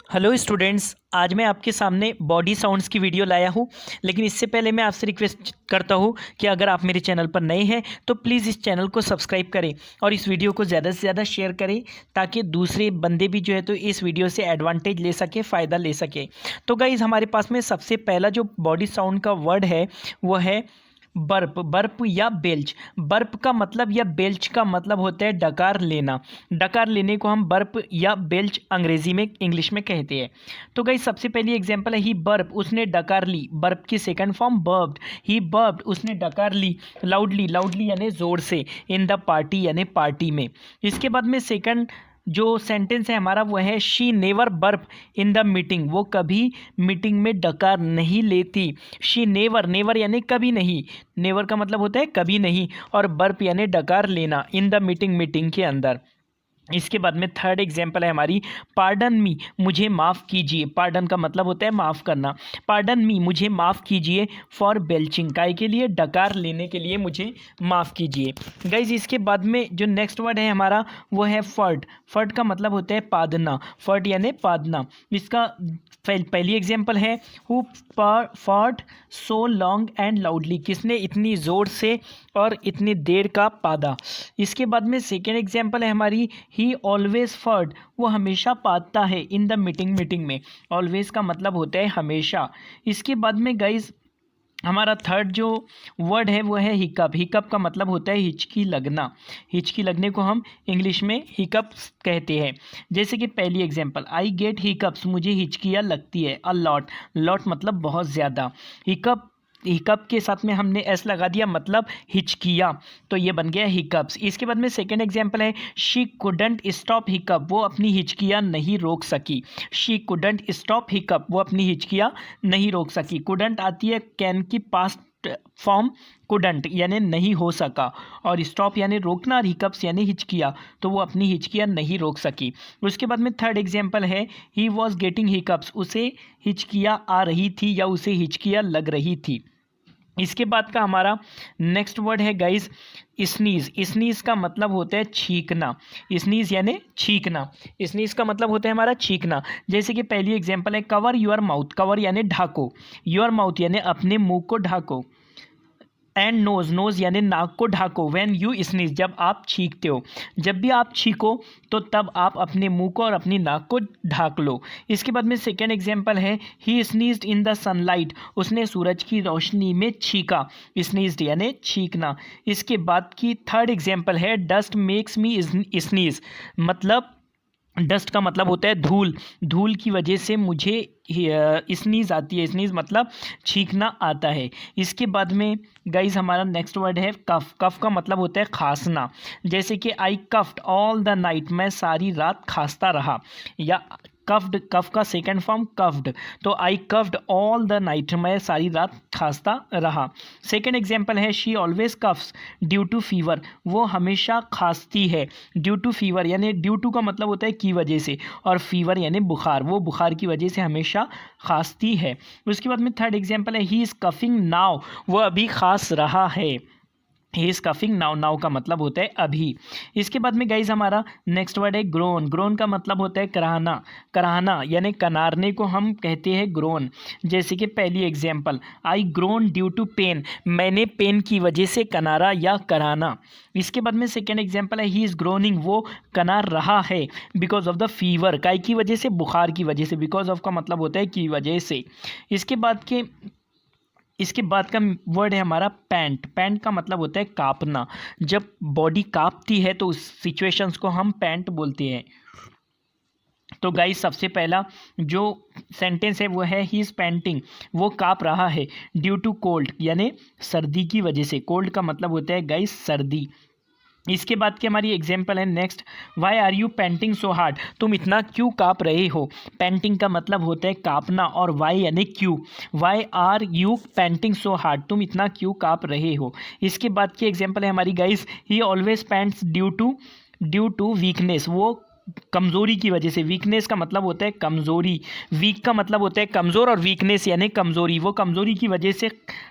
Hello students, आज मैं आपके सामने बॉडी साउंड्स की वीडियो लाया हूँ। लेकिन इससे पहले मैं आपसे रिक्वेस्ट करता हूँ कि अगर आप मेरे चैनल पर नए हैं तो प्लीज़ इस चैनल को सब्सक्राइब करें और इस वीडियो को ज़्यादा से ज़्यादा शेयर करें ताकि दूसरे बंदे भी जो है तो इस वीडियो से एडवांटेज ले सके, फ़ायदा ले सके। तो गाइज़, हमारे पास में सबसे पहला जो बॉडी साउंड का वर्ड है वो है बर्प। बर्प या बेल्च। बर्प का मतलब या बेल्च का मतलब होता है डकार लेना। डकार लेने को हम बर्प या बेल्च अंग्रेजी में, इंग्लिश में कहते हैं। तो गाइस, सबसे पहली एग्जांपल है ही बर्प, उसने डकार ली। बर्प की सेकंड फॉर्म बर्प्ड, ही बर्प्ड, उसने डकार ली लाउडली। लाउडली यानी जोर से, इन द पार्टी यानी पार्टी में। इसके बाद में सेकंड जो सेंटेंस है हमारा वो है she never burp in the meeting. वो कभी मीटिंग में डकार नहीं लेती। शी नेवर, नेवर यानी कभी नहीं, नेवर का मतलब होता है कभी नहीं, और बर्प यानी डकार लेना इन द मीटिंग, मीटिंग के अंदर। इसके बाद में थर्ड एग्जाम्पल है हमारी पार्डन मी, मुझे माफ़ कीजिए। पार्डन का मतलब होता है माफ़ करना। पार्डन मी, मुझे माफ़ कीजिए फॉर बेल्चिंग, काय के लिए, डकार लेने के लिए मुझे माफ़ कीजिए। गाइज, इसके बाद में जो नेक्स्ट वर्ड है हमारा वो है फर्ट। फर्ट का मतलब होता है पादना। फर्ट यानी पादना। इसका पहली एग्जाम्पल है हु फर्ट सो लॉन्ग एंड लाउडली, किसने इतनी ज़ोर से और इतनी देर का पादा। इसके बाद में सेकेंड एग्जाम्पल है हमारी ही ऑलवेज फर्ट, वो हमेशा पादता है इन द मीटिंग, मीटिंग में। ऑलवेज का मतलब होता है हमेशा। इसके बाद में गाइज हमारा थर्ड जो वर्ड है वो है हिकअप। हिकअप का मतलब होता है हिचकी लगना। हिचकी लगने को हम इंग्लिश में हिकअप्स कहते हैं। जैसे कि पहली एग्जांपल, आई गेट हिकअप्स, मुझे हिचकियाँ लगती है। अ लॉट, लॉट मतलब बहुत ज़्यादा। हिकअप, हिकअप के साथ में हमने एस लगा दिया, मतलब हिचकियाँ, तो ये बन गया हिकअप्स। इसके बाद में सेकेंड एग्जांपल है शी कुडंट स्टॉप हिकअप, वो अपनी हिचकियाँ नहीं रोक सकी। शी कुडंट स्टॉप हिकअप, वो अपनी हिचकियाँ नहीं रोक सकी। कुडंट आती है कैन की पास्ट फॉर्म, कुडंट यानी नहीं हो सका, और स्टॉप यानी रोकना, और हिकअप्स यानी हिचकियाँ, तो वो अपनी हिचकियाँ नहीं रोक सकी। उसके बाद में थर्ड एग्जांपल है ही वॉज गेटिंग हिकअप्स, उसे हिचकियाँ आ रही थी या उसे हिचकियाँ लग रही थी। इसके बाद का हमारा नेक्स्ट वर्ड है गाइस स्नीज। स्नीज का मतलब होता है छींकना। स्नीज यानी छींकना। स्नीज का मतलब होता है हमारा छींकना। जैसे कि पहली एग्जांपल है कवर योर माउथ। कवर यानी ढाको, योर माउथ यानी अपने मुंह को ढाको, एंड नोज, नोज यानी नाक को ढाको। व्हेन यू स्नीज, जब आप छींकते हो। जब भी आप छींको तो तब आप अपने मुंह को और अपनी नाक को ढाक लो। इसके बाद में सेकेंड एग्जांपल है ही स्नीज्ड इन द सनलाइट, उसने सूरज की रोशनी में छींका। स्नीज्ड यानी छींकना। इसके बाद की थर्ड एग्जांपल है डस्ट मेक्स मी स्नीज, मतलब डस्ट का मतलब होता है धूल। धूल की वजह से मुझे स्नीज आती है। स्नीज मतलब छींकना आता है। इसके बाद में गाइज हमारा नेक्स्ट वर्ड है कफ। कफ का मतलब होता है खांसना। जैसे कि आई कफ्ड ऑल द नाइट, मैं सारी रात खांसता रहा। या कफ्ड, कफ का सेकंड फॉर्म कफ्ड, तो I coughed all the night, मैं सारी रात खांसता रहा। सेकंड एग्जांपल है she always coughs due to fever, वो हमेशा खांसती है। ड्यू टू फीवर यानी ड्यू टू का मतलब होता है की वजह से, और फीवर यानी बुखार, वो बुखार की वजह से हमेशा खांसती है। उसके बाद में थर्ड एग्जांपल है ही इज़ कफिंग नाउ, वो अभी खांस रहा है। He is coughing now, now का मतलब होता है अभी। इसके बाद में गाइज हमारा नेक्स्ट वर्ड है ग्रोन। ग्रोन का मतलब होता है कराहना। कराहना यानी कनारने को हम कहते हैं ग्रोन। जैसे कि पहली example I groan due to pain, मैंने पेन की वजह से कनारा या कराना। इसके बाद में सेकेंड एग्जांपल है ही इज़ ग्रोनिंग, वो कनार रहा है बिकॉज ऑफ द फीवर, काय की वजह से, बुखार की वजह से। बिकॉज ऑफ का मतलब होता है की वजह से। इसके बाद का वर्ड है हमारा पैंट। पैंट का मतलब होता है कांपना। जब बॉडी कांपती है तो उस सिचुएशंस को हम पैंट बोलते हैं। तो गाइस, सबसे पहला जो सेंटेंस है वो है ही इज़ पैंटिंग, वो कांप रहा है ड्यू टू कोल्ड यानी सर्दी की वजह से। कोल्ड का मतलब होता है गाइस सर्दी। इसके बाद की हमारी एग्जाम्पल है next, why are you panting so hard, तुम इतना क्यों काँप रहे हो। पेंटिंग का मतलब होता है काँपना, और वाई यानी क्यों। Why are you panting so hard, तुम इतना क्यों काँप रहे हो। इसके बाद की एग्जाम्पल है हमारी guys he always pants due to weakness, वो कमज़ोरी की वजह से। वीकनेस का मतलब होता है कमज़ोरी, वीक का मतलब होता है कमज़ोर, और वीकनेस यानी कमज़ोरी, वो कमज़ोरी की वजह से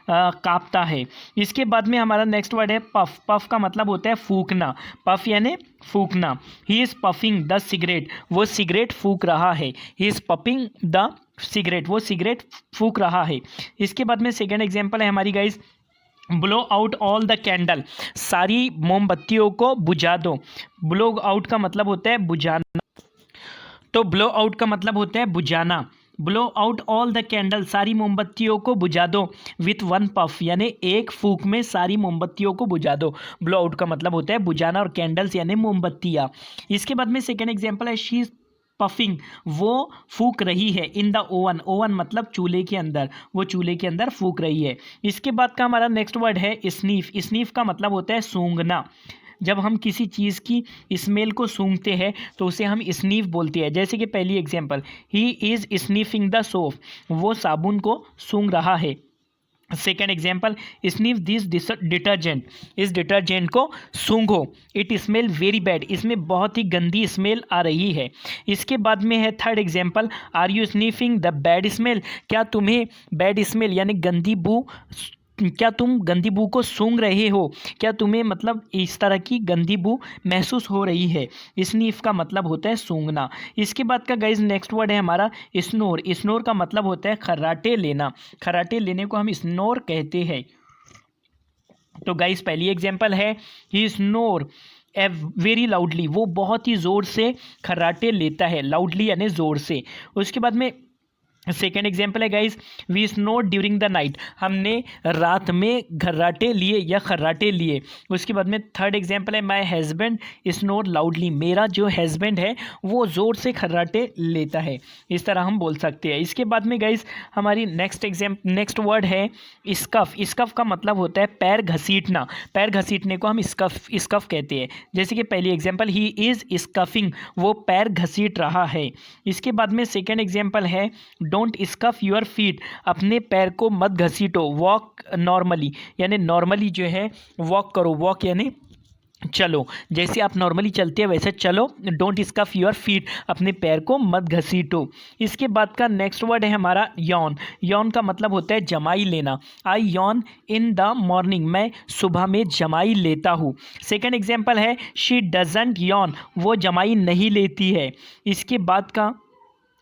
कांपता है। इसके बाद में हमारा नेक्स्ट वर्ड है पफ। पफ का मतलब होता है फूंकना, पफ यानी फूंकना। He is puffing the cigarette, वो सिगरेट फूंक रहा है। He is puffing the cigarette, वो सिगरेट फूंक रहा है। इसके बाद में सेकेंड एग्जाम्पल है हमारी guys blow out all the candle, सारी मोमबत्तियों को बुझा दो। ब्लो आउट का मतलब होता है बुझाना, तो ब्लो आउट का मतलब होता है बुझाना। Blow out all the candle, सारी मोमबत्तियों को बुझा दो विथ वन पफ, यानी एक फूंक में सारी मोमबत्तियों को बुझा दो। ब्लो आउट का मतलब होता है बुझाना, और कैंडल्स यानी मोमबत्तियाँ। इसके बाद में सेकेंड एग्जाम्पल है शी इज पफिंग, वो फूंक रही है इन द ओवन। ओवन मतलब चूल्हे के अंदर, वो चूल्हे के अंदर फूंक रही है। इसके बाद का हमारा नेक्स्ट वर्ड है स्नीफ। स्नीफ का मतलब होता है सूंघना। जब हम किसी चीज़ की स्मेल को सूंघते हैं तो उसे हम स्नीफ बोलते हैं। जैसे कि पहली example, he is sniffing the soap, वो साबुन को सूंघ रहा है। Second example, sniff this detergent, इस डिटर्जेंट को सूंघो। इट स्मेल वेरी बैड, इसमें बहुत ही गंदी स्मेल आ रही है। इसके बाद में है third example, are you sniffing the bad smell, क्या तुम्हें बैड स्मेल यानी गंदी बू, क्या तुम गंदी बू को सूंघ रहे हो, क्या तुम्हें मतलब इस तरह की गंदी बू महसूस हो रही है। स्नीफ का मतलब होता है सूंघना। इसके बाद का गाइज नेक्स्ट वर्ड है हमारा स्नोर। स्नोर का मतलब होता है खर्राटे लेना, खर्राटे लेने को हम स्नोर कहते हैं। तो गाइज पहली एग्जांपल है ही स्नोर वेरी लाउडली, वो बहुत ही ज़ोर से खर्राटे लेता है, लाउडली यानी ज़ोर से। उसके बाद में सेकेंड एग्जाम्पल है guys we snored during the night, हमने रात में खर्राटे लिए या खर्राटे लिए। उसके बाद में थर्ड एग्जाम्पल है माई हस्बैंड स्नोड लाउडली, मेरा जो हस्बैंड है वो ज़ोर से खर्राटे लेता है। इस तरह हम बोल सकते हैं। इसके बाद में गाइज हमारी नेक्स्ट वर्ड है स्कफ। स्कफ का मतलब होता है पैर घसीटना, पैर घसीटने को हम स्कफ कहते हैं। जैसे कि पहली एग्जाम्पल, ही इज़ स्कफिंग, वो पैर घसीट रहा है। इसके बाद में सेकेंड एग्जाम्पल है डोंट स्कफ योर फीट, अपने पैर को मत घसीटो। वॉक नॉर्मली, यानी नॉर्मली जो है वॉक करो, वॉक यानी चलो, जैसे आप नॉर्मली चलते हैं वैसे चलो। डोंट स्कफ योर फीट, अपने पैर को मत घसीटो। इसके बाद का नेक्स्ट वर्ड है हमारा यॉन। यॉन का मतलब होता है जमाई लेना। आई यॉन इन द मॉर्निंग, मैं सुबह में जमाई लेता हूँ। सेकेंड एग्जाम्पल है शी डजंट यॉन, वो जमाई नहीं लेती है। इसके बाद का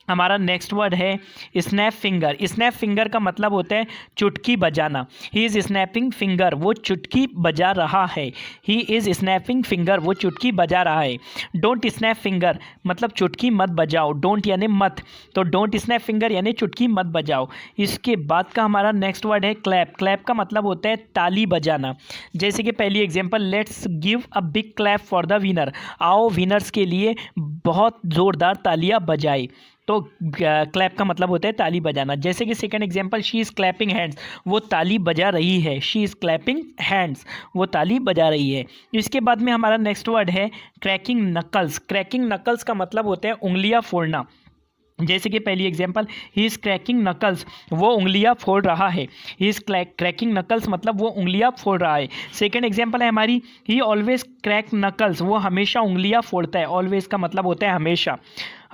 हमारा नेक्स्ट वर्ड है स्नैप फिंगर। स्नैप फिंगर का मतलब होता है चुटकी बजाना। ही इज़ स्नैपिंग फिंगर, वो चुटकी बजा रहा है। ही इज़ स्नैपिंग फिंगर, वो चुटकी बजा रहा है। डोंट स्नैप फिंगर मतलब चुटकी मत बजाओ, डोंट यानी मत, तो डोंट स्नैप फिंगर यानी चुटकी मत बजाओ। इसके बाद का हमारा नेक्स्ट वर्ड है क्लैप। क्लैप का मतलब होता है ताली बजाना। जैसे कि पहली example, let's give a big clap for the winner, आओ विनर्स के लिए बहुत ज़ोरदार तालियां बजाए। तो क्लैप का मतलब होता है ताली बजाना। जैसे कि second example, she is clapping hands, वो ताली बजा रही है। शी इज़ क्लैपिंग हैंड्स, वो ताली बजा रही है। इसके बाद में हमारा नेक्स्ट वर्ड है क्रैकिंग नकल्स। क्रैकिंग नकल्स का मतलब होता है उंगलियां फोड़ना। जैसे कि पहली example, he is cracking knuckles, वो उंगलियां फोड़ रहा है। ही इज़ क्रैकिंग नकल्स मतलब वो उंगलियां फोड़ रहा है। सेकंड एग्जांपल है हमारी, ही ऑलवेज क्रैक नकल्स, वो हमेशा उंगलियां फोड़ता है। ऑलवेज का मतलब होता है हमेशा,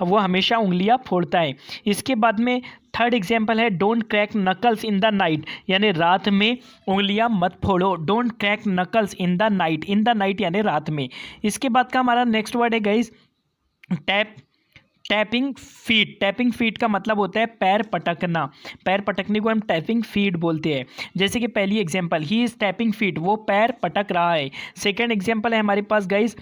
वो हमेशा उंगलियां फोड़ता है। इसके बाद में थर्ड एग्जाम्पल है don't crack knuckles in the night, यानी रात में उंगलियां मत फोड़ो। Don't crack knuckles in the night, in the night यानी रात में। इसके बाद का हमारा नेक्स्ट वर्ड है guys tapping feet. Tapping feet का मतलब होता है पैर पटकना। पैर पटकने को हम टैपिंग फीट बोलते हैं। जैसे कि पहली example, he is tapping feet, वो पैर पटक रहा है। सेकंड एग्जांपल है हमारे पास guys,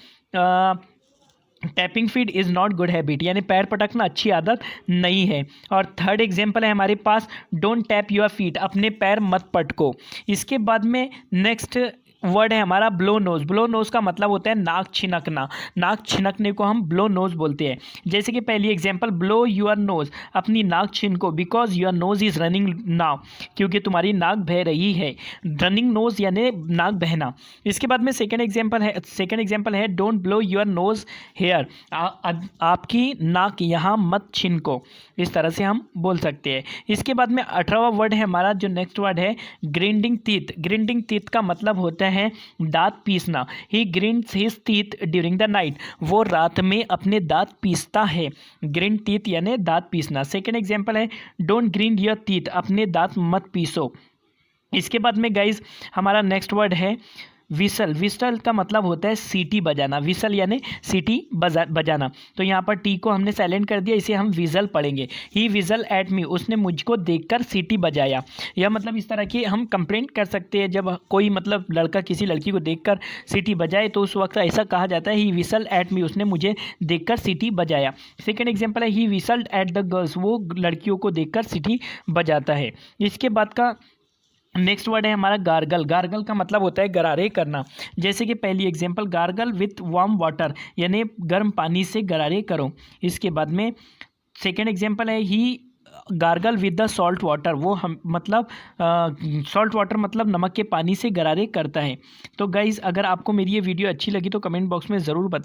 tapping feet is not good habit, यानी पैर पटकना अच्छी आदत नहीं है। और थर्ड एग्जांपल है हमारे पास, डोंट टैप योर फीट, अपने पैर मत पटको। इसके बाद में नेक्स्ट वर्ड है हमारा ब्लो नोज। ब्लो नोज का मतलब होता है नाक छिनकना। नाक छिनकने को हम ब्लो नोज बोलते हैं। जैसे कि पहली एग्जांपल, ब्लो योर नोज, अपनी नाक छिनको, because your nose is running now, क्योंकि तुम्हारी नाक बह रही है। रनिंग नोज यानी नाक बहना। इसके बाद में सेकेंड एग्जाम्पल है don't blow your nose hair, आपकी नाक यहाँ मत छिनको। इस तरह से हम बोल सकते हैं। इसके बाद में 18वां वर्ड है हमारा जो नेक्स्ट वर्ड है ग्रिंडिंग टीथ। ग्रिंडिंग टीथ का मतलब होता है दांत पीसना। He grinds his teeth during the night, वो रात में अपने दांत पीसता है। ग्रिंड टीथ यानी दांत पीसना। सेकेंड एग्जाम्पल है डोंट ग्रिंड योर टीथ, अपने दांत मत पीसो। इसके बाद में गाइज हमारा नेक्स्ट वर्ड है विसल। विसल का मतलब होता है सीटी बजाना। विसल यानी सीटी बजाना। तो यहाँ पर टी को हमने साइलेंट कर दिया, इसे हम विजल पढ़ेंगे। ही विजल एट मी, उसने मुझको देखकर सीटी बजाया। यह मतलब इस तरह की हम कंप्लेंट कर सकते हैं जब कोई मतलब लड़का किसी लड़की को देखकर सीटी बजाए तो उस वक्त ऐसा कहा जाता है ही विसल एट मी, उसने मुझे देखकर सीटी बजाया। सेकेंड एग्जाम्पल है ही विसल्ड एट द गर्ल्स, वो लड़कियों को देखकर सीटी बजाता है। इसके बाद का नेक्स्ट वर्ड है हमारा गार्गल। गार्गल का मतलब होता है गरारे करना। जैसे कि पहली example gargle with warm water, यानी गर्म पानी से गरारे करो। इसके बाद में सेकेंड एग्जांपल है he gargle with the salt water, वो हम मतलब सॉल्ट वाटर मतलब नमक के पानी से गरारे करता है। तो गाइज़ अगर आपको मेरी ये वीडियो अच्छी लगी तो कमेंट बॉक्स में ज़रूर बताएं।